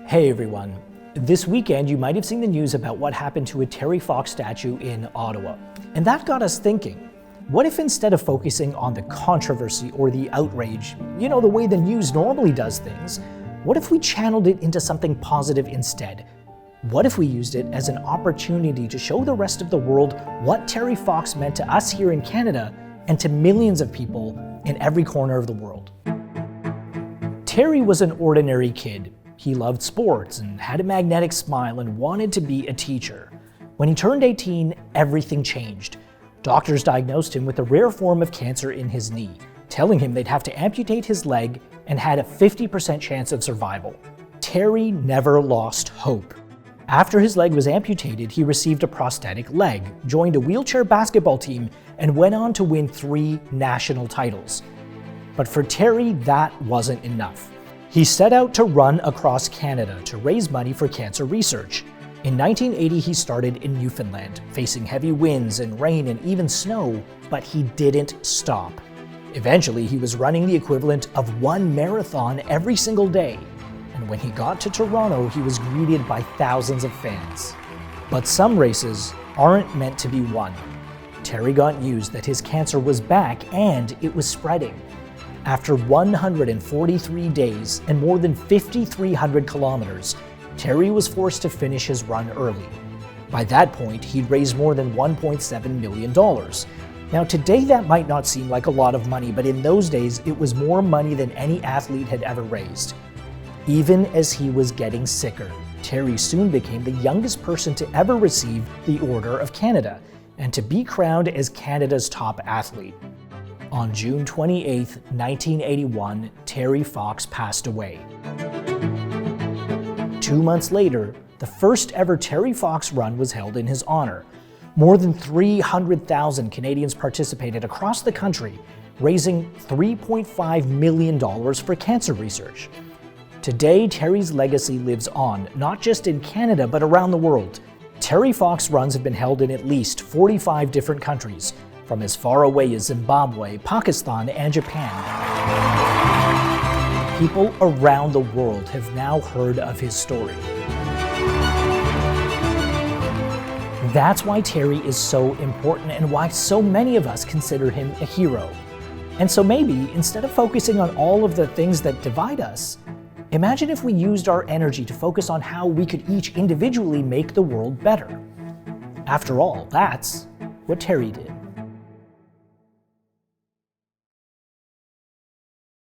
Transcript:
Hey everyone. This weekend you might have seen the news about what happened to a Terry Fox statue in Ottawa. And that got us thinking, what if instead of focusing on the controversy or the outrage, the way the news normally does things, what if we channeled it into something positive instead? What if we used it as an opportunity to show the rest of the world what Terry Fox meant to us here in Canada and to millions of people in every corner of the world? Terry was an ordinary kid. He loved sports and had a magnetic smile and wanted to be a teacher. When he turned 18, everything changed. Doctors diagnosed him with a rare form of cancer in his knee, telling him they'd have to amputate his leg and had a 50% chance of survival. Terry never lost hope. After his leg was amputated, he received a prosthetic leg, joined a wheelchair basketball team, and went on to win 3 national titles. But for Terry, that wasn't enough. He set out to run across Canada to raise money for cancer research. In 1980, he started in Newfoundland, facing heavy winds and rain and even snow, but he didn't stop. Eventually, he was running the equivalent of 1 marathon every single day. And when he got to Toronto, he was greeted by thousands of fans. But some races aren't meant to be won. Terry got news that his cancer was back and it was spreading. After 143 days and more than 5,300 kilometers, Terry was forced to finish his run early. By that point, he'd raised more than $1.7 million. Now today that might not seem like a lot of money, but in those days it was more money than any athlete had ever raised. Even as he was getting sicker, Terry soon became the youngest person to ever receive the Order of Canada and to be crowned as Canada's top athlete. On June 28, 1981, Terry Fox passed away. 2 months later, the first ever Terry Fox run was held in his honor. More than 300,000 Canadians participated across the country, raising $3.5 million for cancer research. Today, Terry's legacy lives on, not just in Canada, but around the world. Terry Fox runs have been held in at least 45 different countries, from as far away as Zimbabwe, Pakistan, and Japan. People around the world have now heard of his story. That's why Terry is so important and why so many of us consider him a hero. And so maybe, instead of focusing on all of the things that divide us, imagine if we used our energy to focus on how we could each individually make the world better. After all, that's what Terry did.